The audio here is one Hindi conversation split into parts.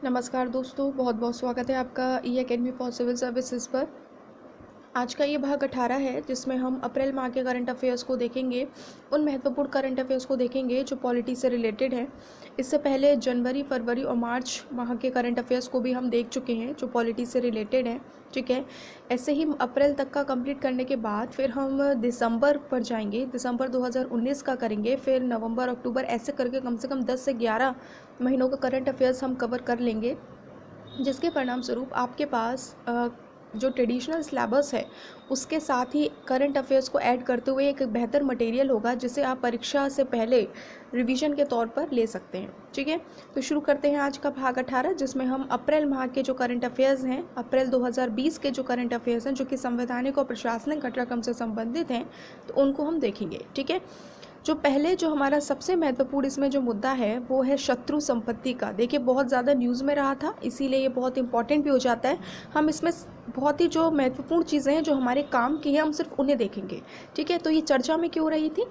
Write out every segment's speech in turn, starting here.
नमस्कार दोस्तों, बहुत बहुत स्वागत है आपका ई अकेडमी फॉर सिविल सर्विसेज पर। आज का ये भाग 18 है जिसमें हम अप्रैल माह के करंट अफेयर्स को देखेंगे, उन महत्वपूर्ण करंट अफेयर्स को देखेंगे जो पॉलिटी से रिलेटेड हैं। इससे पहले जनवरी, फरवरी और मार्च माह के करंट अफेयर्स को भी हम देख चुके हैं जो पॉलिटी से रिलेटेड हैं। ठीक है, ऐसे ही अप्रैल तक का कंप्लीट करने के बाद फिर हम दिसंबर पर जाएंगे, दिसंबर 2019 का करेंगे, फिर नवंबर, अक्टूबर, ऐसे करके कम से कम 10 से 11 महीनों का करंट अफेयर्स हम कवर कर लेंगे, जिसके परिणाम स्वरूप आपके पास जो ट्रेडिशनल सिलेबस है उसके साथ ही करंट अफेयर्स को ऐड करते हुए एक बेहतर मटेरियल होगा जिसे आप परीक्षा से पहले रिवीजन के तौर पर ले सकते हैं। ठीक है, तो शुरू करते हैं आज का भाग 18 जिसमें हम अप्रैल माह के जो करंट अफेयर्स हैं, अप्रैल 2020 के जो करंट अफेयर्स हैं जो कि संवैधानिक और प्रशासनिक घटनाक्रम से संबंधित हैं, तो उनको हम देखेंगे। ठीक है, जो हमारा सबसे महत्वपूर्ण इसमें जो मुद्दा है वो है शत्रु संपत्ति का। देखिए, बहुत ज़्यादा न्यूज़ में रहा था, इसीलिए ये बहुत इंपॉर्टेंट भी हो जाता है। हम इसमें बहुत ही जो महत्वपूर्ण चीज़ें हैं जो हमारे काम की हैं हम सिर्फ उन्हें देखेंगे। ठीक है, तो ये चर्चा में क्यों रही थी?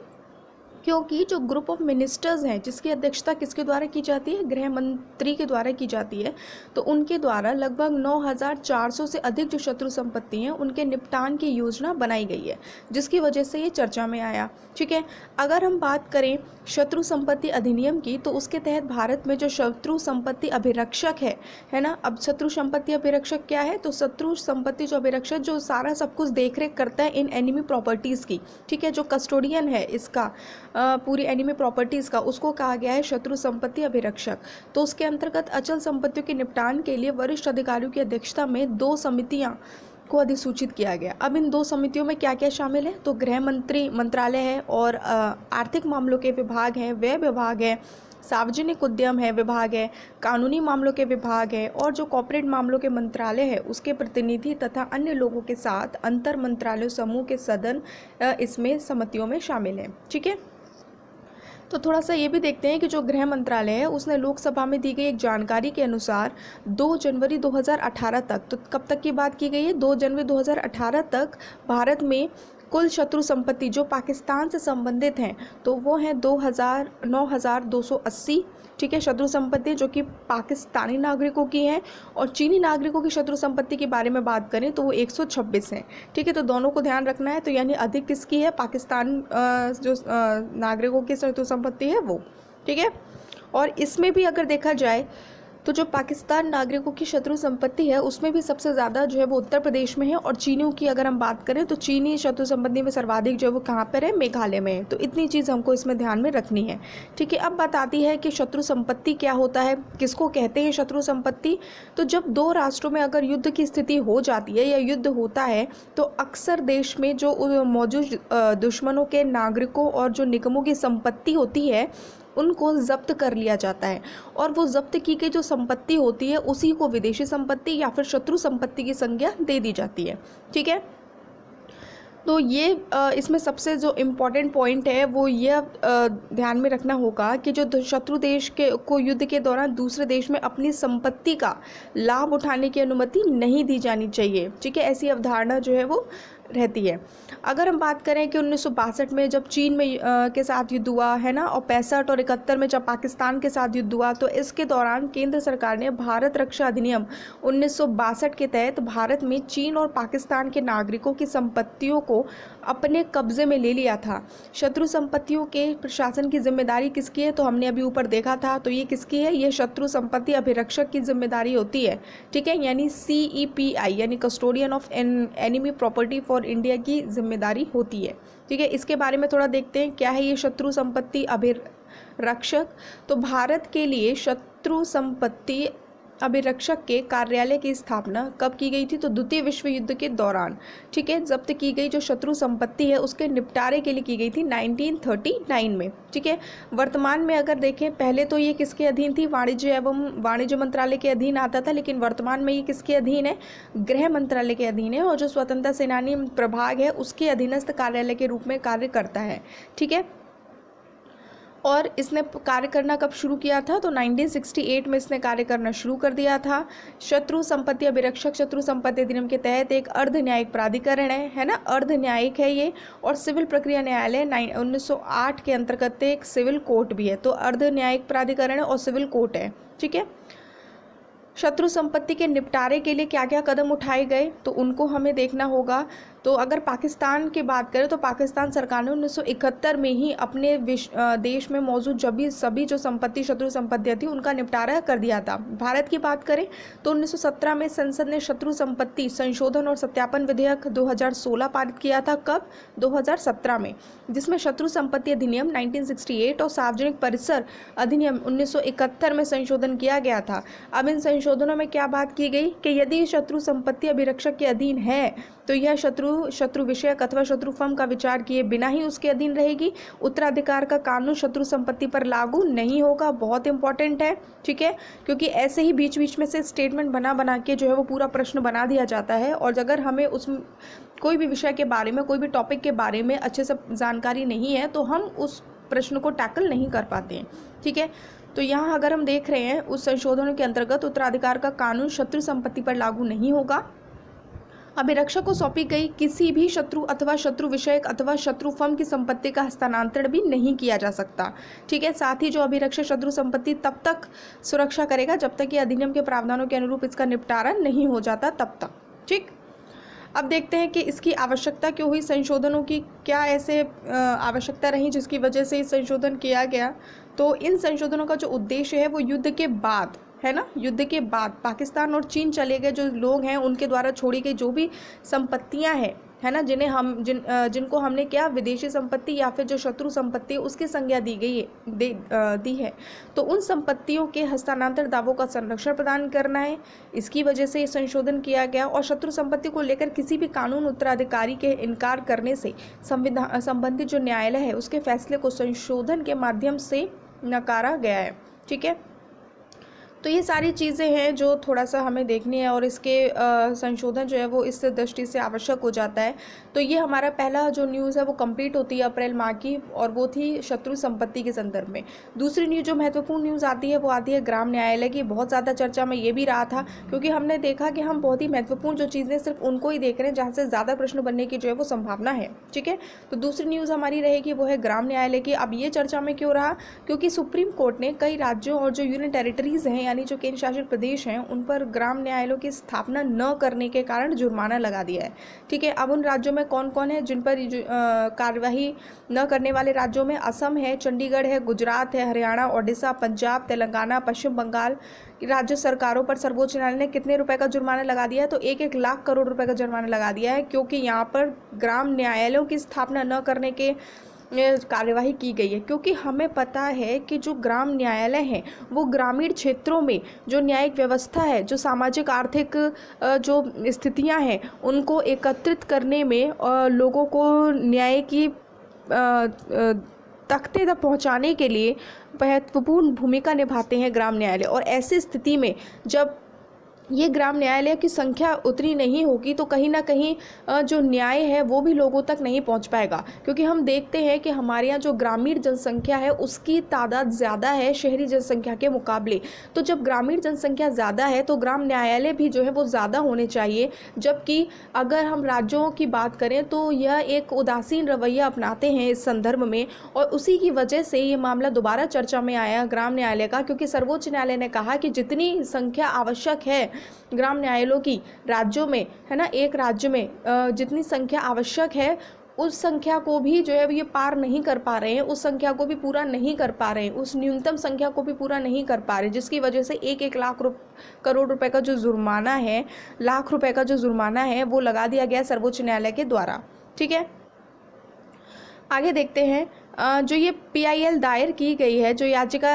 क्योंकि जो ग्रुप ऑफ मिनिस्टर्स हैं जिसकी अध्यक्षता किसके द्वारा की जाती है, गृह मंत्री के द्वारा की जाती है, तो उनके द्वारा लगभग 9400 से अधिक जो शत्रु संपत्ति हैं उनके निपटान की योजना बनाई गई है, जिसकी वजह से ये चर्चा में आया। ठीक है, अगर हम बात करें शत्रु संपत्ति अधिनियम की, तो उसके तहत भारत में जो शत्रु संपत्ति अभिरक्षक है ना। अब शत्रु संपत्ति अभिरक्षक क्या है? तो शत्रु संपत्ति जो अभिरक्षक जो सारा सब कुछ देख रेख करता है इन एनिमी प्रॉपर्टीज़ की। ठीक है, जो कस्टोडियन है इसका पूरी एनिमी प्रॉपर्टीज़ का, उसको कहा गया है शत्रु संपत्ति अभिरक्षक। तो उसके अंतर्गत अचल संपत्तियों के निपटान के लिए वरिष्ठ अधिकारियों की अध्यक्षता में 2 समितियां को अधिसूचित किया गया। अब इन 2 समितियों में क्या क्या शामिल है? तो गृह मंत्रालय है और आर्थिक मामलों के विभाग हैं, व्यय विभाग है, सार्वजनिक उद्यम है विभाग है, कानूनी मामलों के विभाग है, और जो कॉर्पोरेट मामलों के मंत्रालय है उसके प्रतिनिधि तथा अन्य लोगों के साथ अंतर मंत्रालय समूह के सदन इसमें समितियों में शामिल हैं। ठीक है, तो थोड़ा सा ये भी देखते हैं कि जो गृह मंत्रालय है उसने लोकसभा में दी गई एक जानकारी के अनुसार 2 जनवरी 2018 तक, तो कब तक की बात की गई है? 2 जनवरी 2018 तक भारत में कुल शत्रु संपत्ति जो पाकिस्तान से संबंधित हैं तो वो हैं 9280। ठीक है, शत्रु संपत्ति जो कि पाकिस्तानी नागरिकों की हैं, और चीनी नागरिकों की शत्रु संपत्ति के बारे में बात करें तो वो 126 हैं। ठीक है, तो दोनों को ध्यान रखना है। तो यानी अधिक किसकी है? पाकिस्तान जो नागरिकों की शत्रु संपत्ति है वो। ठीक है, और इसमें भी अगर देखा जाए तो जो पाकिस्तान नागरिकों की शत्रु संपत्ति है उसमें भी सबसे ज़्यादा जो है वो उत्तर प्रदेश में है, और चीनियों की अगर हम बात करें तो चीनी शत्रु संपत्ति में सर्वाधिक जो है वो कहाँ पर है? मेघालय में है। तो इतनी चीज़ हमको इसमें ध्यान में रखनी है। ठीक है, अब बात आती है कि शत्रु संपत्ति क्या होता है, किसको कहते हैं शत्रु संपत्ति? तो जब 2 राष्ट्रों में अगर युद्ध की स्थिति हो जाती है या युद्ध होता है तो अक्सर देश में जो मौजूद दुश्मनों के नागरिकों और जो निगमों की संपत्ति होती है उनको जब्त कर लिया जाता है, और वो जब्त की गई जो संपत्ति होती है उसी को विदेशी संपत्ति या फिर शत्रु संपत्ति की संज्ञा दे दी जाती है। ठीक है, तो ये इसमें सबसे जो इम्पॉर्टेंट पॉइंट है वो ये ध्यान में रखना होगा कि जो शत्रु देश के को युद्ध के दौरान दूसरे देश में अपनी संपत्ति का लाभ उठाने की अनुमति नहीं दी जानी चाहिए। ठीक है, ऐसी अवधारणा जो है वो रहती है। अगर हम बात करें कि 1962 में जब चीन में के साथ युद्ध हुआ है ना, और 65 और 71 में जब पाकिस्तान के साथ युद्ध हुआ, तो इसके दौरान केंद्र सरकार ने भारत रक्षा अधिनियम 1962 के तहत भारत में चीन और पाकिस्तान के नागरिकों की संपत्तियों को अपने कब्जे में ले लिया था। शत्रु संपत्तियों के प्रशासन की जिम्मेदारी किसकी है? तो हमने अभी ऊपर देखा था, तो ये किसकी है? ये शत्रु संपत्ति अभिरक्षक की जिम्मेदारी होती है। ठीक है, यानी CEPI यानी custodian of enemy property for India की जिम्मेदारी होती है। ठीक है, इसके बारे में थोड़ा देखते हैं क्या है ये शत्रु संपत्ति अभिरक्षक। तो भारत के लिए शत्रु संपत्ति अभिरक्षक के कार्यालय की स्थापना कब की गई थी? तो द्वितीय विश्व युद्ध के दौरान। ठीक है, जब्त की गई जो शत्रु संपत्ति है उसके निपटारे के लिए की गई थी 1939 में। ठीक है, वर्तमान में अगर देखें, पहले तो ये किसके अधीन थी? वाणिज्य मंत्रालय के अधीन आता था, लेकिन वर्तमान में ये किसके अधीन है? गृह मंत्रालय के अधीन है, और जो स्वतंत्रता सेनानी प्रभाग है उसके अधीनस्थ कार्यालय के रूप में कार्य करता है। ठीक है, और इसने कार्य करना कब शुरू किया था? तो 1968 में इसने कार्य करना शुरू कर दिया था। शत्रु संपत्ति अभिरक्षक शत्रु संपत्ति अधिनियम के तहत एक अर्ध न्यायिक प्राधिकरण है ना, अर्ध न्यायिक है ये, और सिविल प्रक्रिया न्यायालय 1908 के अंतर्गत एक सिविल कोर्ट भी है। तो अर्ध न्यायिक प्राधिकरण है और सिविल कोर्ट है। ठीक है, शत्रु संपत्ति के निपटारे के लिए क्या क्या कदम उठाए गए तो उनको हमें देखना होगा। तो अगर पाकिस्तान की बात करें तो पाकिस्तान सरकार ने 1971 में ही अपने देश में मौजूद सभी जो संपत्ति शत्रु संपत्तियाँ थी उनका निपटारा कर दिया था। भारत की बात करें तो 1917 में संसद ने शत्रु संपत्ति संशोधन और सत्यापन विधेयक 2016 पारित किया था। कब? 2017 में, जिसमें शत्रु संपत्ति अधिनियम 1968 और सार्वजनिक परिसर अधिनियम 1971 में संशोधन किया गया था। अब इन संशोधनों में क्या बात की गई कि यदि शत्रु संपत्ति अभिरक्षक के अधीन है तो यह शत्रु विषयक अथवा शत्रु फर्म का विचार किए बिना ही उसके अधीन रहेगी। उत्तराधिकार का कानून शत्रु संपत्ति पर लागू नहीं होगा। बहुत इंपॉर्टेंट है, ठीक है, क्योंकि ऐसे ही बीच बीच में से स्टेटमेंट बना के जो है वो पूरा प्रश्न बना दिया जाता है, और अगर हमें उस कोई भी विषय के बारे में, कोई भी टॉपिक के बारे में अच्छे से जानकारी नहीं है तो हम उस प्रश्न को टैकल नहीं कर पाते हैं, ठीक है। तो यहाँ अगर हम देख रहे हैं उस संशोधनों के अंतर्गत उत्तराधिकार का कानून शत्रु संपत्ति पर लागू नहीं होगा। अभिरक्षक को सौंपी गई किसी भी शत्रु अथवा शत्रु विषयक अथवा शत्रु फर्म की संपत्ति का हस्तांतरण भी नहीं किया जा सकता, ठीक है। साथ ही जो अभिरक्षक शत्रु संपत्ति तब तक सुरक्षा करेगा जब तक कि अधिनियम के प्रावधानों के अनुरूप इसका निपटारा नहीं हो जाता, तब तक, ठीक। अब देखते हैं कि इसकी आवश्यकता क्यों हुई, संशोधनों की क्या ऐसे आवश्यकता रही जिसकी वजह से संशोधन किया गया। तो इन संशोधनों का जो उद्देश्य है वो युद्ध के बाद है ना, युद्ध के बाद पाकिस्तान और चीन चले गए जो लोग हैं उनके द्वारा छोड़ी गई जो भी संपत्तियां हैं, है ना, जिनको हमने क्या विदेशी संपत्ति या फिर जो शत्रु संपत्ति उसकी संज्ञा दी है, तो उन संपत्तियों के हस्तांतरण दावों का संरक्षण प्रदान करना है। इसकी वजह से ये संशोधन किया गया, और शत्रु संपत्ति को लेकर किसी भी कानून उत्तराधिकारी के इनकार करने से संबंधित जो न्यायालय है उसके फैसले को संशोधन के माध्यम से नकारा गया है, ठीक है। तो ये सारी चीज़ें हैं जो थोड़ा सा हमें देखनी है, और इसके संशोधन जो है वो इस दृष्टि से आवश्यक हो जाता है। तो ये हमारा पहला जो न्यूज़ है वो कंप्लीट होती है अप्रैल माह की, और वो थी शत्रु संपत्ति के संदर्भ में। दूसरी न्यूज़ जो महत्वपूर्ण न्यूज़ आती है वो आती है ग्राम न्यायालय की। बहुत ज़्यादा चर्चा में ये भी रहा था क्योंकि हमने देखा कि हम बहुत ही महत्वपूर्ण जो चीज़ें सिर्फ उनको ही देख रहे हैं जहाँ से ज़्यादा प्रश्न बनने की जो है वो संभावना है, ठीक है। तो दूसरी न्यूज़ हमारी रहेगी वो है ग्राम न्यायालय की। अब ये चर्चा में क्यों रहा, क्योंकि सुप्रीम कोर्ट ने कई राज्यों और जो यूनियन टेरिटरीज़ हैं यानी जो केंद्र शासित प्रदेश हैं उन पर ग्राम न्यायालयों की स्थापना न करने के कारण जुर्माना लगा दिया है, ठीक है। अब उन राज्यों में कौन कौन है जिन पर कार्यवाही न करने वाले राज्यों में असम है, चंडीगढ़ है, गुजरात है, हरियाणा, ओडिशा, पंजाब, तेलंगाना, पश्चिम बंगाल राज्य सरकारों पर सर्वोच्च न्यायालय ने कितने रुपए का जुर्माना लगा दिया है, तो 1-1 लाख करोड़ रुपए का जुर्माना लगा दिया है, क्योंकि यहाँ पर ग्राम न्यायालयों की स्थापना न करने के कार्यवाही की गई है। क्योंकि हमें पता है कि जो ग्राम न्यायालय हैं वो ग्रामीण क्षेत्रों में जो न्यायिक व्यवस्था है, जो सामाजिक आर्थिक जो स्थितियां हैं उनको एकत्रित करने में लोगों को न्याय की तख्ते तक पहुंचाने के लिए महत्वपूर्ण भूमिका निभाते हैं ग्राम न्यायालय। और ऐसी स्थिति में जब ये ग्राम न्यायालय की संख्या उतनी नहीं होगी तो कहीं ना कहीं जो न्याय है वो भी लोगों तक नहीं पहुंच पाएगा, क्योंकि हम देखते हैं कि हमारे यहाँ जो ग्रामीण जनसंख्या है उसकी तादाद ज़्यादा है शहरी जनसंख्या के मुकाबले। तो जब ग्रामीण जनसंख्या ज़्यादा है तो ग्राम न्यायालय भी जो है वो ज़्यादा होने चाहिए, जबकि अगर हम राज्यों की बात करें तो यह एक उदासीन रवैया अपनाते हैं इस संदर्भ में, और उसी की वजह से ये मामला दोबारा चर्चा में आया ग्राम न्यायालय का, क्योंकि सर्वोच्च न्यायालय ने कहा कि जितनी संख्या आवश्यक है ग्राम न्यायालयों की राज्यों में, है ना, एक राज्य में जितनी संख्या आवश्यक है उस संख्या को भी जो है ये पार नहीं कर पा रहे हैं, उस संख्या को भी पूरा नहीं कर पा रहे हैं, उस न्यूनतम संख्या को भी पूरा नहीं कर पा रहे, जिसकी वजह से 1-1 लाख करोड़ रुपए का जो जुर्माना है, लाख रुपए का जो जुर्माना है वो लगा दिया गया सर्वोच्च न्यायालय के द्वारा, ठीक है। आगे देखते हैं जो ये PIL दायर की गई है, जो याचिका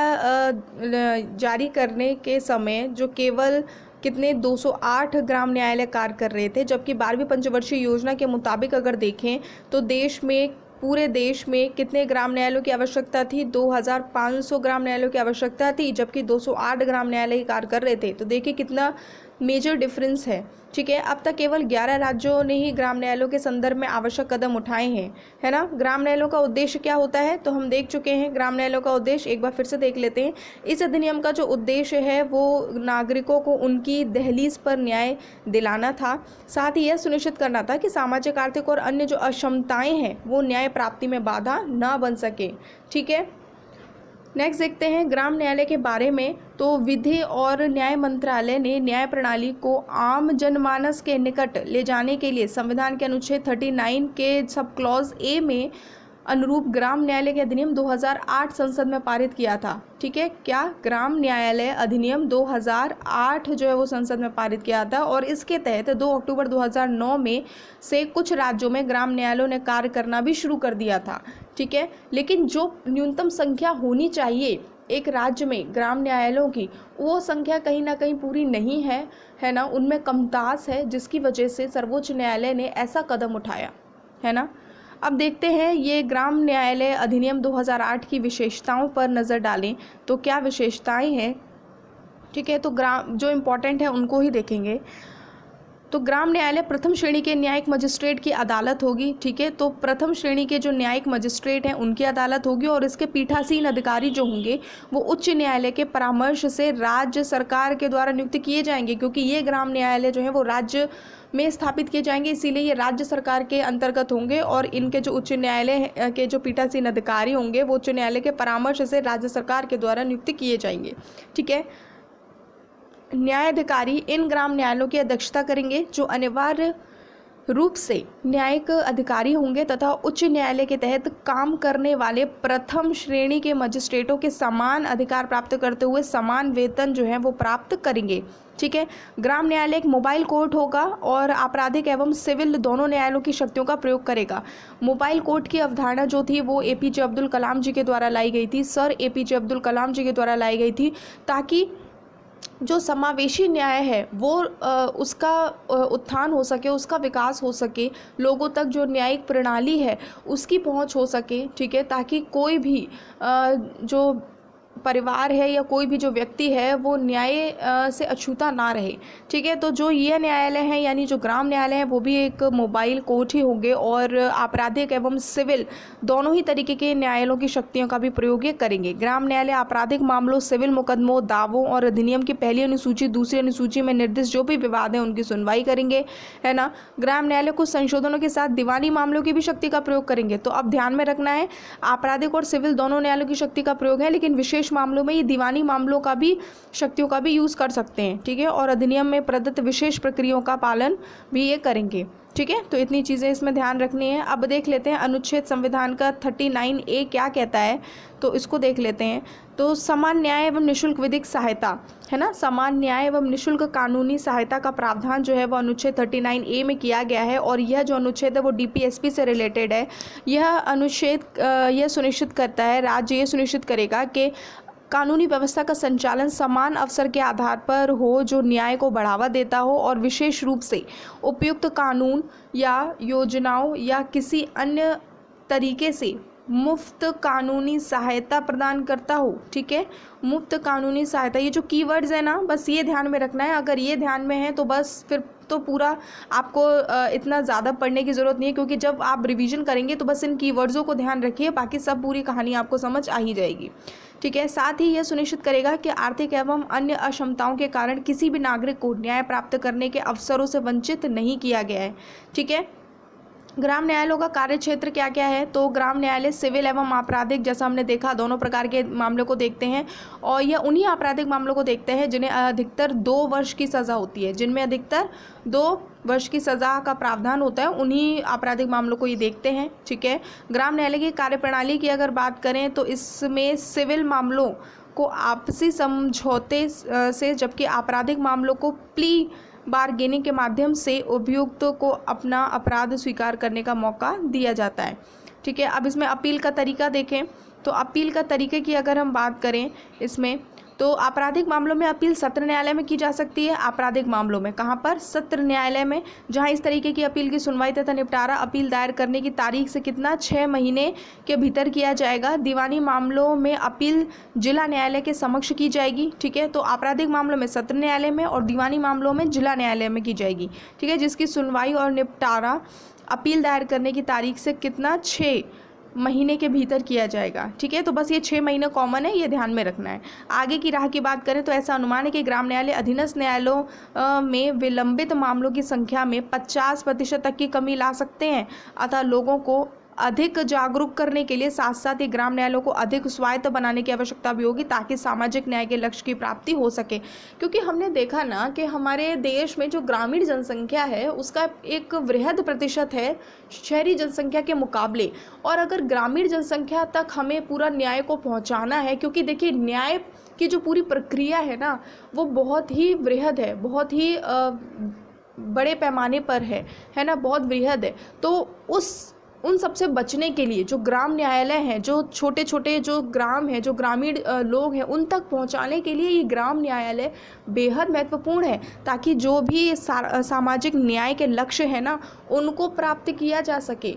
जारी करने के समय जो केवल कितने 208 ग्राम न्यायालय कार्य कर रहे थे, जबकि 12वीं पंचवर्षीय योजना के मुताबिक अगर देखें तो पूरे देश में कितने ग्राम न्यायालयों की आवश्यकता थी, 2500 ग्राम न्यायालयों की आवश्यकता थी, जबकि 208 ग्राम न्यायालय कार्य कर रहे थे। तो देखिए कितना मेजर डिफरेंस है, ठीक है। अब तक केवल 11 राज्यों ने ही ग्राम न्यायालयों के संदर्भ में आवश्यक कदम उठाए हैं, है ना। ग्राम न्यायालयों का उद्देश्य क्या होता है तो हम देख चुके हैं, ग्राम न्यायालयों का उद्देश्य एक बार फिर से देख लेते हैं। इस अधिनियम का जो उद्देश्य है वो नागरिकों को उनकी दहलीज पर न्याय दिलाना था, साथ ही यह सुनिश्चित करना था कि सामाजिक, आर्थिक और अन्य जो अक्षमताएँ हैं वो न्याय प्राप्ति में बाधा ना बन सके, ठीक है। नेक्स्ट देखते हैं ग्राम न्यायालय के बारे में। तो विधि और न्याय मंत्रालय ने न्याय प्रणाली को आम जनमानस के निकट ले जाने के लिए संविधान के अनुच्छेद 39 के सब क्लॉज ए में अनुरूप ग्राम न्यायालय के अधिनियम 2008 संसद में पारित किया था। ठीक है, क्या? ग्राम न्यायालय अधिनियम 2008 जो है वो संसद में पारित किया था, और इसके तहत 2 अक्टूबर 2009 में से कुछ राज्यों में ग्राम न्यायालयों ने कार्य करना भी शुरू कर दिया था। ठीक है, लेकिन जो न्यूनतम संख्या होनी चाहिए एक राज्य में ग्राम न्यायालयों की, वो संख्या कहीं ना कहीं पूरी नहीं है ना, उनमें कमतास है, जिसकी वजह से सर्वोच्च न्यायालय ने ऐसा कदम उठाया है ना। अब देखते हैं ये ग्राम न्यायालय अधिनियम 2008 की विशेषताओं पर नज़र डालें तो क्या विशेषताएं हैं। ठीक है, तो ग्राम जो इम्पोर्टेंट है उनको ही देखेंगे। तो ग्राम न्यायालय प्रथम श्रेणी के न्यायिक मजिस्ट्रेट की अदालत होगी। ठीक है, तो प्रथम श्रेणी के जो न्यायिक मजिस्ट्रेट हैं उनकी अदालत होगी, और इसके पीठासीन अधिकारी जो होंगे वो उच्च न्यायालय के परामर्श से राज्य सरकार के द्वारा नियुक्त किए जाएंगे, क्योंकि ये ग्राम न्यायालय जो है वो राज्य में स्थापित किए जाएंगे, इसीलिए ये राज्य सरकार के अंतर्गत होंगे, और इनके जो उच्च न्यायालय के जो पीठासीन अधिकारी होंगे वो उच्च न्यायालय के परामर्श से राज्य सरकार के द्वारा नियुक्त किए जाएंगे। ठीक है, न्यायाधिकारी इन ग्राम न्यायालयों की अध्यक्षता करेंगे, जो अनिवार्य रूप से न्यायिक अधिकारी होंगे तथा उच्च न्यायालय के तहत काम करने वाले प्रथम श्रेणी के मजिस्ट्रेटों के समान अधिकार प्राप्त करते हुए समान वेतन जो है वो प्राप्त करेंगे। ठीक है, ग्राम न्यायालय एक मोबाइल कोर्ट होगा और आपराधिक एवं सिविल दोनों न्यायालयों की शक्तियों का प्रयोग करेगा। मोबाइल कोर्ट की अवधारणा जो थी वो एपीजे अब्दुल कलाम जी के द्वारा लाई गई थी, सर एपीजे अब्दुल कलाम जी के द्वारा लाई गई थी, ताकि जो समावेशी न्याय है वो उसका उत्थान हो सके, उसका विकास हो सके, लोगों तक जो न्यायिक प्रणाली है उसकी पहुंच हो सके। ठीक है, ताकि कोई भी जो परिवार है या कोई भी जो व्यक्ति है वो न्याय से अछूता ना रहे। ठीक है, तो जो ये न्यायालय हैं यानी जो ग्राम न्यायालय है वो भी एक मोबाइल कोर्ट ही होंगे, और आपराधिक एवं सिविल दोनों ही तरीके के न्यायालयों की शक्तियों का भी प्रयोग ये करेंगे। ग्राम न्यायालय आपराधिक मामलों, सिविल मुकदमों, दावों और अधिनियम की पहली अनुसूची, दूसरी अनुसूची में निर्दिष्ट जो भी विवाद है उनकी सुनवाई करेंगे, है ना। ग्राम न्यायालय कुछ संशोधनों के साथ दीवानी मामलों की भी शक्ति का प्रयोग करेंगे। तो अब ध्यान में रखना है, आपराधिक और सिविल दोनों न्यायालयों की शक्ति का प्रयोग है, लेकिन विशेष मामलों में ये दीवानी मामलों का भी शक्तियों का भी यूज कर सकते हैं। ठीक है, और अधिनियम में प्रदत्त विशेष प्रक्रियाओं का पालन भी ये करेंगे। ठीक है, तो इतनी चीज़ें इसमें ध्यान रखनी है। अब देख लेते हैं अनुच्छेद संविधान का 39A क्या कहता है, तो इसको देख लेते हैं। तो समान न्याय एवं निःशुल्क विधिक सहायता, है ना, समान न्याय एवं निःशुल्क कानूनी सहायता का प्रावधान जो है वो अनुच्छेद 39A में किया गया है, और यह जो अनुच्छेद है वो डीपीएसपी से रिलेटेड है। यह अनुच्छेद यह सुनिश्चित करता है, राज्य ये सुनिश्चित करेगा कि कानूनी व्यवस्था का संचालन समान अवसर के आधार पर हो, जो न्याय को बढ़ावा देता हो और विशेष रूप से उपयुक्त कानून या योजनाओं या किसी अन्य तरीके से मुफ्त कानूनी सहायता प्रदान करता हो। ठीक है, मुफ्त कानूनी सहायता, ये जो कीवर्ड्स है ना, बस ये ध्यान में रखना है। अगर ये ध्यान में है तो बस फिर तो पूरा आपको इतना ज़्यादा पढ़ने की ज़रूरत नहीं है, क्योंकि जब आप रिवीजन करेंगे तो बस इन कीवर्ड्सों को ध्यान रखिए, बाकी सब पूरी कहानी आपको समझ आ ही जाएगी। ठीक है, साथ ही यह सुनिश्चित करेगा कि आर्थिक एवं अन्य अक्षमताओं के कारण किसी भी नागरिक को न्याय प्राप्त करने के अवसरों से वंचित नहीं किया गया है। ठीक है, ग्राम न्यायालयों का कार्य क्षेत्र क्या क्या है, तो ग्राम न्यायालय सिविल एवं आपराधिक, जैसा हमने देखा, दोनों प्रकार के मामलों को देखते हैं, और यह उन्हीं आपराधिक मामलों को देखते हैं जिन्हें अधिकतर 2 वर्ष की सज़ा होती है, जिनमें अधिकतर 2 वर्ष की सज़ा का प्रावधान होता है, उन्हीं आपराधिक मामलों को ये देखते हैं। ठीक है, ग्राम न्यायालय की कार्यप्रणाली की अगर बात करें तो इसमें सिविल मामलों को आपसी समझौते से, जबकि आपराधिक मामलों को प्ली बारगेनिंग के माध्यम से अभियुक्त को अपना अपराध स्वीकार करने का मौका दिया जाता है। ठीक है, अब इसमें अपील का तरीका देखें, तो अपील का तरीके की अगर हम बात करें इसमें, तो आपराधिक मामलों में अपील सत्र न्यायालय में की जा सकती है। आपराधिक मामलों में कहाँ पर? सत्र न्यायालय में, जहाँ इस तरीके की अपील की सुनवाई तथा निपटारा अपील दायर करने की तारीख से कितना 6 महीने के भीतर किया जाएगा। दीवानी मामलों में अपील जिला न्यायालय के समक्ष की जाएगी। ठीक है, तो आपराधिक मामलों में सत्र न्यायालय में और दीवानी मामलों में जिला न्यायालय में की जाएगी। ठीक है, जिसकी सुनवाई और निपटारा अपील दायर करने की तारीख से कितना 6 महीने के भीतर किया जाएगा। ठीक है, तो बस ये 6 महीने कॉमन है, ये ध्यान में रखना है। आगे की राह की बात करें तो ऐसा अनुमान है कि ग्राम न्यायालय अधीनस्थ न्यायालयों में विलंबित मामलों की संख्या में 50% तक की कमी ला सकते हैं, अतः लोगों को अधिक जागरूक करने के लिए साथ साथ ये ग्राम न्यायालयों को अधिक स्वायत्त बनाने की आवश्यकता भी होगी, ताकि सामाजिक न्याय के लक्ष्य की प्राप्ति हो सके। क्योंकि हमने देखा ना कि हमारे देश में जो ग्रामीण जनसंख्या है उसका एक वृहद प्रतिशत है शहरी जनसंख्या के मुकाबले, और अगर ग्रामीण जनसंख्या तक हमें पूरा न्याय को पहुंचाना है, क्योंकि देखिए न्याय की जो पूरी प्रक्रिया है ना वो बहुत ही वृहद है, बहुत ही बड़े पैमाने पर है ना, बहुत वृहद है। तो उन सबसे बचने के लिए जो ग्राम न्यायालय हैं, जो छोटे छोटे जो ग्राम हैं, जो ग्रामीण लोग हैं, उन तक पहुंचाने के लिए ये ग्राम न्यायालय बेहद महत्वपूर्ण है, ताकि जो भी सामाजिक न्याय के लक्ष्य है ना उनको प्राप्त किया जा सके।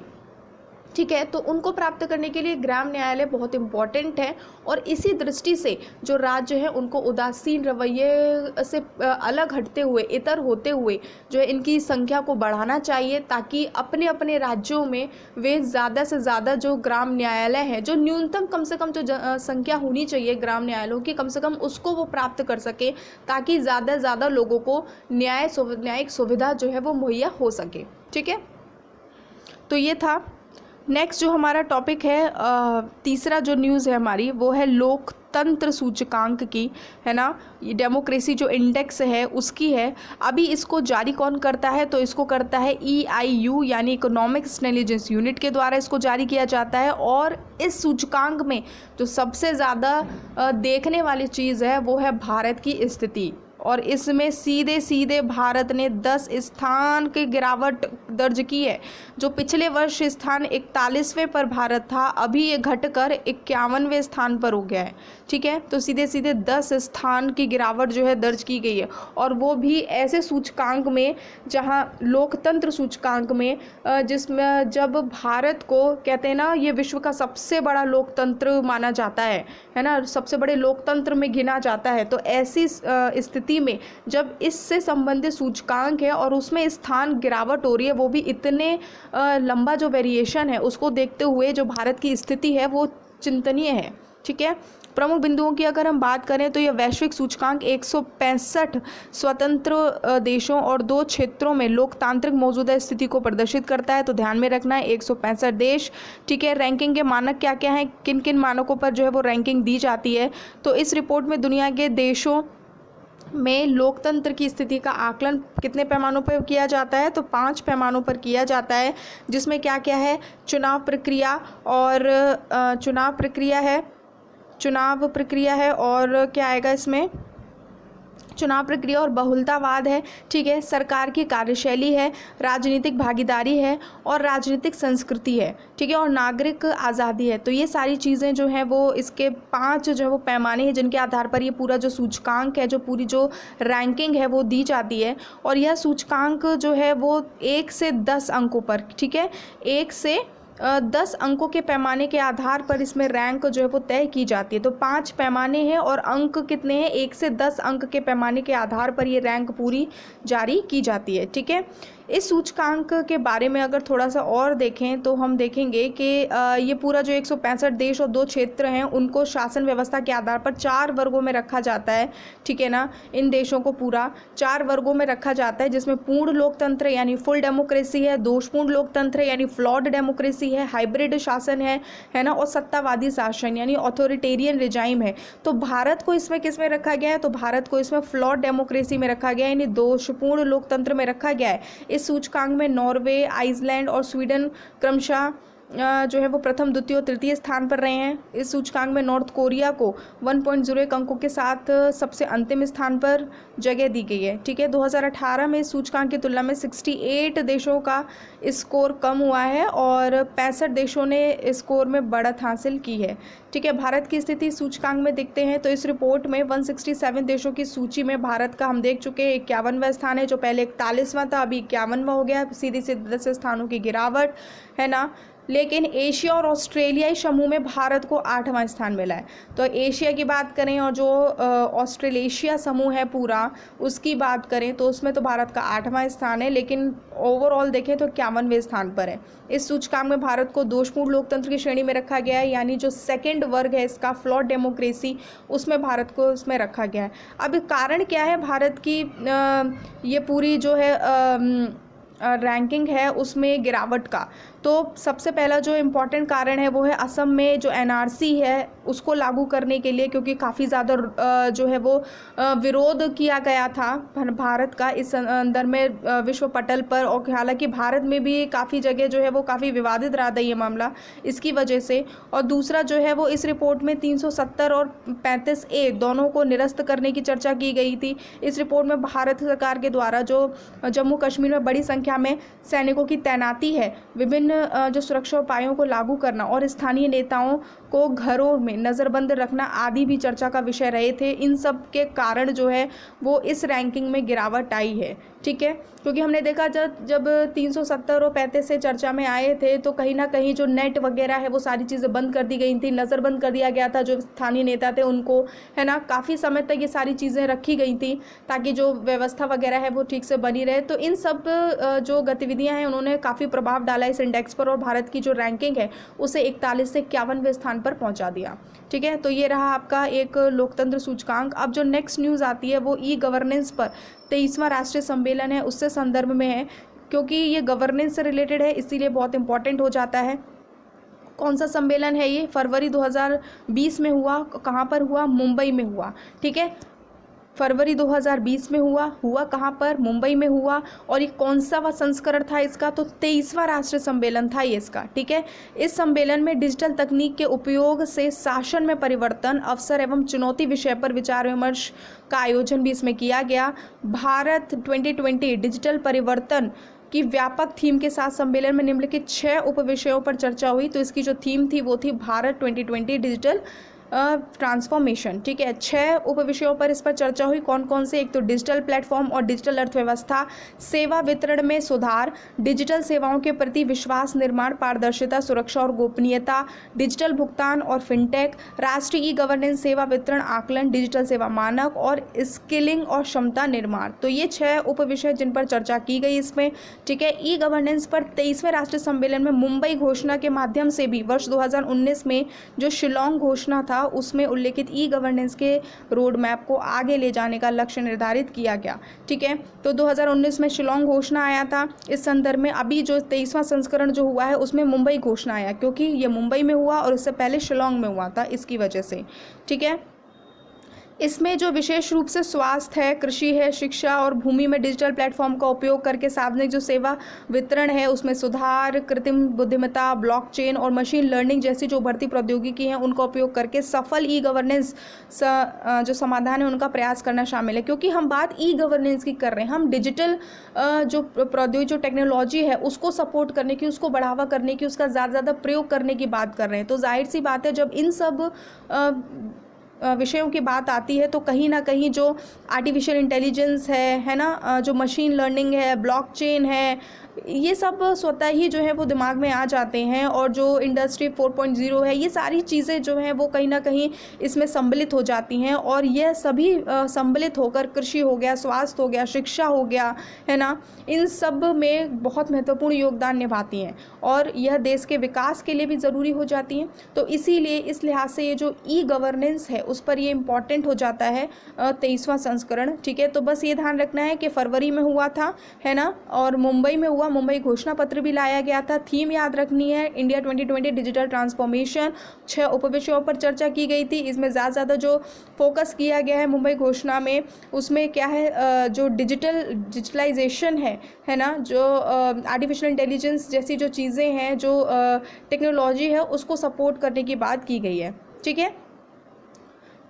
ठीक है, तो उनको प्राप्त करने के लिए ग्राम न्यायालय बहुत इम्पॉर्टेंट है। और इसी दृष्टि से जो राज्य है उनको उदासीन रवैये से अलग हटते हुए, इतर होते हुए जो है इनकी संख्या को बढ़ाना चाहिए, ताकि अपने अपने राज्यों में वे ज़्यादा से ज़्यादा जो ग्राम न्यायालय हैं, जो न्यूनतम कम से कम जो संख्या होनी चाहिए ग्राम न्यायालयों की, कम से कम उसको वो प्राप्त कर सके, ताकि ज़्यादा से ज़्यादा लोगों को न्यायिक सुविधा जो है वो मुहैया हो सके। ठीक है, तो ये था। नेक्स्ट जो हमारा टॉपिक है, तीसरा जो न्यूज़ है हमारी वो है लोकतंत्र सूचकांक की, है ना। ये डेमोक्रेसी जो इंडेक्स है उसकी है। अभी इसको जारी कौन करता है, तो इसको करता है EIU यानी इकोनॉमिक्स इंटेलिजेंस यूनिट के द्वारा इसको जारी किया जाता है। और इस सूचकांक में जो सबसे ज़्यादा देखने वाली चीज़ है वो है भारत की स्थिति, और इसमें सीधे सीधे भारत ने 10 स्थान की गिरावट दर्ज की है। जो पिछले वर्ष स्थान 41वें पर भारत था, अभी ये घटकर 51वें स्थान पर हो गया है। ठीक है, तो सीधे सीधे 10 स्थान की गिरावट जो है दर्ज की गई है, और वो भी ऐसे सूचकांक में जहां लोकतंत्र सूचकांक में, जिसमें जब भारत को कहते हैं ना ये विश्व का सबसे बड़ा लोकतंत्र माना जाता है ना, सबसे बड़े लोकतंत्र में गिना जाता है। तो ऐसी स्थिति में जब इससे संबंधित सूचकांक है और उसमें स्थान गिरावट हो रही है, वो भी इतने लंबा जो वेरिएशन है, उसको देखते हुए जो भारत की स्थिति है वो चिंतनीय है। ठीक है, प्रमुख बिंदुओं की अगर हम बात करें तो यह वैश्विक सूचकांक 165 स्वतंत्र देशों और 2 क्षेत्रों में लोकतांत्रिक मौजूदा स्थिति को प्रदर्शित करता है। तो ध्यान में रखना है 165 देश। ठीक है, रैंकिंग के मानक क्या क्या हैं, किन किन मानकों पर जो है वो रैंकिंग दी जाती है। तो इस रिपोर्ट में दुनिया के देशों में लोकतंत्र की स्थिति का आकलन कितने पैमानों पर किया जाता है, तो 5 पैमानों पर किया जाता है, जिसमें क्या क्या है, चुनाव प्रक्रिया है और क्या आएगा इसमें, चुनाव प्रक्रिया और बहुलतावाद है। ठीक है, सरकार की कार्यशैली है, राजनीतिक भागीदारी है और राजनीतिक संस्कृति है। ठीक है, और नागरिक आज़ादी है। तो ये सारी चीज़ें जो हैं वो इसके 5 जो है वो पैमाने हैं जिनके आधार पर ये पूरा जो सूचकांक है, जो पूरी जो रैंकिंग है वो दी जाती है। और यह सूचकांक जो है वो 1 से 10 अंकों पर, ठीक है, 1 से 10 अंकों के पैमाने के आधार पर इसमें रैंक जो है वो तय की जाती है। तो 5 पैमाने हैं और अंक कितने हैं, 1 से 10 अंक के पैमाने के आधार पर ये रैंक पूरी जारी की जाती है। ठीक है, इस सूचकांक के बारे में अगर थोड़ा सा और देखें तो हम देखेंगे कि ये पूरा जो 165 देश और 2 क्षेत्र हैं उनको शासन व्यवस्था के आधार पर 4 वर्गों में रखा जाता है। ठीक है ना, इन देशों को पूरा 4 वर्गों में रखा जाता है, जिसमें पूर्ण लोकतंत्र यानी फुल डेमोक्रेसी है, दोषपूर्ण लोकतंत्र यानी फ्लॉड डेमोक्रेसी है, हाइब्रिड शासन है ना, और सत्तावादी शासन यानी ऑथोरिटेरियन रिजाइम है। तो भारत को इसमें किस में रखा गया है, तो भारत को इसमें फ्लॉड डेमोक्रेसी में रखा गया है, यानी दोषपूर्ण लोकतंत्र में रखा गया है। इस सूचकांक में नॉर्वे, आइसलैंड और स्वीडन क्रमशः जो है वो प्रथम, द्वितीय और तृतीय स्थान पर रहे हैं। इस सूचकांक में नॉर्थ कोरिया को 1.01 अंकों के साथ सबसे अंतिम स्थान पर जगह दी गई है। ठीक है, 2018 में इस सूचकांक की तुलना में 68 देशों का स्कोर कम हुआ है और 65 देशों ने स्कोर में बढ़त हासिल की है। ठीक है, भारत की स्थिति सूचकांक में देखते हैं तो इस रिपोर्ट में 167 देशों की सूची में भारत का हम देख चुके हैं 51वां स्थान है, जो पहले 41वां था अभी 51वां हो गया, सीधी से 10 स्थानों की गिरावट है ना। लेकिन एशिया और ऑस्ट्रेलियाई समूह में भारत को 8वां स्थान मिला है। तो एशिया की बात करें और जो ऑस्ट्रेलेशिया समूह है पूरा, उसकी बात करें तो उसमें तो भारत का 8वां स्थान है, लेकिन ओवरऑल देखें तो 51वें स्थान पर है। इस सूचकांक में भारत को दोषपूर्ण लोकतंत्र की श्रेणी में रखा गया है, यानी जो सेकेंड वर्ग है इसका फ्लॉड डेमोक्रेसी, उसमें भारत को उसमें रखा गया है। अब कारण क्या है भारत की ये पूरी जो है रैंकिंग है उसमें गिरावट का। तो सबसे पहला जो इम्पोर्टेंट कारण है वो है असम में जो एनआरसी है उसको लागू करने के लिए, क्योंकि काफ़ी ज़्यादा जो है वो विरोध किया गया था भारत का इस अंदर में विश्व पटल पर। और हालांकि भारत में भी काफ़ी जगह जो है वो काफ़ी विवादित रहा था ये मामला इसकी वजह से। और दूसरा जो है वो इस रिपोर्ट में 370 और 35A दोनों को निरस्त करने की चर्चा की गई थी। इस रिपोर्ट में भारत सरकार के द्वारा जो जम्मू कश्मीर में बड़ी संख्या में सैनिकों की तैनाती है, विभिन्न जो सुरक्षा उपायों को लागू करना और स्थानीय नेताओं को घरों में नज़रबंद रखना आदि भी चर्चा का विषय रहे थे। इन सब के कारण जो है वो इस रैंकिंग में गिरावट आई है, ठीक है। क्योंकि हमने देखा जब 370 और 35 से चर्चा में आए थे तो कहीं ना कहीं जो नेट वगैरह है वो सारी चीज़ें बंद कर दी गई थी, नज़रबंद कर दिया गया था जो स्थानीय नेता थे उनको, है ना। काफ़ी समय तक ये सारी चीज़ें रखी गई थी ताकि जो व्यवस्था वगैरह है वो ठीक से बनी रहे। तो इन सब जो गतिविधियां हैं उन्होंने काफ़ी प्रभाव डाला इस इंडेक्स पर और भारत की जो रैंकिंग है उसे 41 से 51वें स्थान पर पहुंचा दिया, ठीक है। तो ये रहा आपका एक लोकतंत्र सूचकांक। अब जो नेक्स्ट न्यूज़ आती है वो ई गवर्नेंस पर 23वां राष्ट्रीय सम्मेलन है उससे संदर्भ में है, क्योंकि ये गवर्नेंस से रिलेटेड है इसीलिए बहुत इंपॉर्टेंट हो जाता है। कौन सा सम्मेलन है ये? फरवरी 2020 में हुआ। कहाँ पर हुआ? मुंबई में हुआ, ठीक है। फरवरी 2020 में हुआ कहाँ पर? मुंबई में हुआ। और ये कौन सा वा संस्करण था इसका? तो 23वां राष्ट्रीय सम्मेलन था ये इसका, ठीक है। इस सम्मेलन में डिजिटल तकनीक के उपयोग से शासन में परिवर्तन, अवसर एवं चुनौती विषय पर विचार विमर्श का आयोजन भी इसमें किया गया। भारत 2020 डिजिटल परिवर्तन की व्यापक थीम के साथ सम्मेलन में निम्नलिखित 6 उपविषयों पर चर्चा हुई। तो इसकी जो थीम थी वो थी भारत 2020 डिजिटल ट्रांसफॉर्मेशन, ठीक है। 6 उपविषयों पर इस पर चर्चा हुई। कौन कौन से? एक तो डिजिटल प्लेटफॉर्म और डिजिटल अर्थव्यवस्था, सेवा वितरण में सुधार, डिजिटल सेवाओं के प्रति विश्वास निर्माण, पारदर्शिता, सुरक्षा और गोपनीयता, डिजिटल भुगतान और फिनटेक, राष्ट्रीय ई गवर्नेंस, सेवा वितरण आकलन, डिजिटल सेवा मानक और स्किलिंग और क्षमता निर्माण। तो ये 6 उपविषय जिन पर चर्चा की गई इसमें, ठीक है। ई गवर्नेंस पर 23वें राष्ट्रीय सम्मेलन में मुंबई घोषणा के माध्यम से भी वर्ष 2019 में जो शिलोंग घोषणा था उसमें उल्लेखित ई गवर्नेंस के रोड मैप को आगे ले जाने का लक्ष्य निर्धारित किया गया, ठीक है। तो 2019 में शिलोंग घोषणा आया था। इस संदर्भ में अभी जो 23वां संस्करण जो हुआ है उसमें मुंबई घोषणा आया, क्योंकि ये मुंबई में हुआ और इससे पहले शिलोंग में हुआ था, इसकी वजह से, ठीक है। इसमें जो विशेष रूप से स्वास्थ्य है, कृषि है, शिक्षा और भूमि में डिजिटल प्लेटफॉर्म का उपयोग करके सार्वजनिक जो सेवा वितरण है उसमें सुधार, कृत्रिम बुद्धिमत्ता, ब्लॉकचेन और मशीन लर्निंग जैसी जो उभरती प्रौद्योगिकी हैं उनका उपयोग करके सफल ई गवर्नेंस जो समाधान है उनका प्रयास करना शामिल है। क्योंकि हम बात ई गवर्नेंस की कर रहे हैं, हम डिजिटल जो प्रौद्योगिकी जो टेक्नोलॉजी है उसको सपोर्ट करने की, उसको बढ़ावा करने की, उसका ज़्यादा प्रयोग करने की बात कर रहे हैं। तो जाहिर सी बात है जब इन सब विषयों की बात आती है तो कहीं ना कहीं जो आर्टिफिशियल इंटेलिजेंस है ना, जो मशीन लर्निंग है, ब्लॉकचेन है, ये सब स्वतः ही जो है वो दिमाग में आ जाते हैं। और जो इंडस्ट्री 4.0 है, ये सारी चीज़ें जो हैं वो कहीं ना कहीं इसमें सम्मिलित हो जाती हैं। और यह सभी सम्मिलित होकर कृषि हो गया, स्वास्थ्य हो गया, शिक्षा हो गया, है ना, इन सब में बहुत महत्वपूर्ण योगदान निभाती हैं और यह देश के विकास के लिए भी ज़रूरी हो जाती हैं। तो इसीलिए इस लिहाज से ये जो ई गवर्नेंस है उस पर ये इम्पॉर्टेंट हो जाता है 23वां संस्करण, ठीक है। तो बस ये ध्यान रखना है कि फरवरी में हुआ था, है ना, और मुंबई में हुआ, मुंबई घोषणा पत्र भी लाया गया था। थीम याद रखनी है इंडिया 2020 डिजिटल ट्रांसफॉर्मेशन। 6 उपविषयों पर चर्चा की गई थी। इसमें ज़्यादा जो फोकस किया गया है मुंबई घोषणा में उसमें क्या है, जो डिजिटलाइजेशन है ना, जो आर्टिफिशियल इंटेलिजेंस जैसी जो चीज़ें हैं, जो टेक्नोलॉजी है उसको सपोर्ट करने की बात की गई है, ठीक है।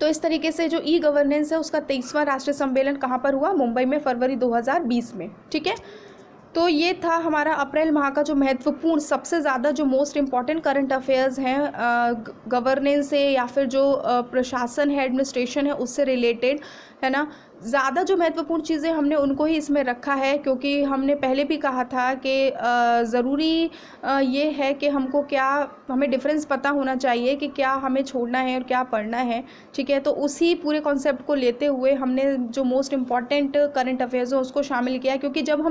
तो इस तरीके से जो ई गवर्नेंस है उसका 23वां राष्ट्रीय सम्मेलन कहाँ पर हुआ? मुंबई में, फरवरी 2020 में, ठीक है। तो ये था हमारा अप्रैल माह का जो महत्वपूर्ण सबसे ज़्यादा जो मोस्ट इम्पॉर्टेंट करंट अफेयर्स हैं गवर्नेंस से या फिर जो प्रशासन है, एडमिनिस्ट्रेशन है, उससे रिलेटेड, है ना। ज़्यादा जो महत्वपूर्ण चीज़ें हमने उनको ही इसमें रखा है, क्योंकि हमने पहले भी कहा था कि ज़रूरी ये है कि हमें डिफरेंस पता होना चाहिए कि क्या हमें छोड़ना है और क्या पढ़ना है, ठीक है। तो उसी पूरे कॉन्सेप्ट को लेते हुए हमने जो मोस्ट इम्पॉर्टेंट करंट अफेयर्स है उसको शामिल किया, क्योंकि जब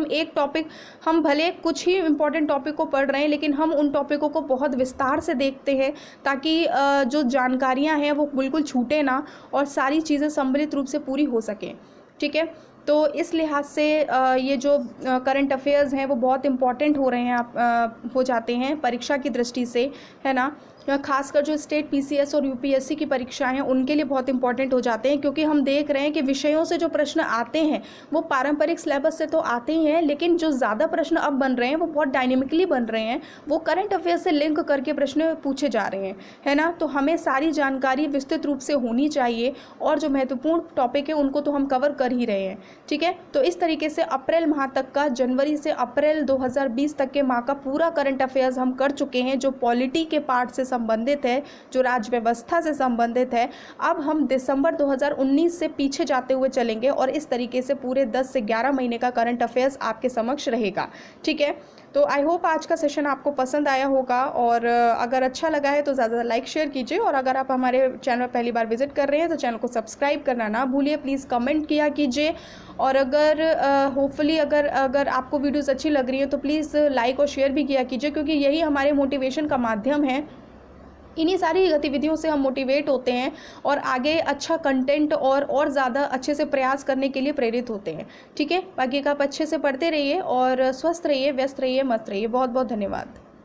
हम भले कुछ ही इम्पॉर्टेंट टॉपिक को पढ़ रहे हैं लेकिन हम उन टॉपिकों को बहुत विस्तार से देखते हैं ताकि जो जानकारियाँ हैं वो बिल्कुल छूटे ना और सारी चीज़ें सम्मिलित रूप से पूरी हो सकें। ठीक है। तो इस लिहाज से ये जो करंट अफेयर्स हैं वो बहुत इम्पॉर्टेंट हो रहे हैं, हो जाते हैं परीक्षा की दृष्टि से, है ना। खासकर जो स्टेट पीसीएस और यूपीएससी की परीक्षाएं हैं उनके लिए बहुत इंपॉर्टेंट हो जाते हैं, क्योंकि हम देख रहे हैं कि विषयों से जो प्रश्न आते हैं वो पारंपरिक सिलेबस से तो आते ही हैं, लेकिन जो ज़्यादा प्रश्न अब बन रहे हैं वो बहुत डायनेमिकली बन रहे हैं, वो करंट अफेयर से लिंक करके प्रश्न पूछे जा रहे हैं, है ना। तो हमें सारी जानकारी विस्तृत रूप से होनी चाहिए, और जो महत्वपूर्ण टॉपिक है उनको तो हम कवर कर ही रहे हैं, ठीक है। तो इस तरीके से अप्रैल माह तक का, जनवरी से अप्रैल 2020 तक के माह का पूरा करंट अफेयर्स हम कर चुके हैं, जो पॉलिटी के पार्ट से संबंधित है, जो राज्य व्यवस्था से संबंधित है। अब हम दिसंबर 2019 से पीछे जाते हुए चलेंगे, और इस तरीके से पूरे 10 से 11 महीने का करंट अफेयर्स आपके समक्ष रहेगा, ठीक है। तो आई होप आज का सेशन आपको पसंद आया होगा, और अगर अच्छा लगा है तो ज़्यादा लाइक शेयर कीजिए, और अगर आप हमारे चैनल पहली बार विजिट कर रहे हैं तो चैनल को सब्सक्राइब करना ना भूलिए, प्लीज़ कमेंट किया कीजिए। और अगर होपफुली अगर आपको वीडियोस अच्छी लग रही है तो प्लीज़ लाइक और शेयर भी किया कीजिए, क्योंकि यही हमारे मोटिवेशन का माध्यम है। इन्हीं सारी गतिविधियों से हम मोटिवेट होते हैं और आगे अच्छा कंटेंट और ज़्यादा अच्छे से प्रयास करने के लिए प्रेरित होते हैं, ठीक है। बाकी का आप अच्छे से पढ़ते रहिए और स्वस्थ रहिए, व्यस्त रहिए, मस्त रहिए। बहुत बहुत धन्यवाद।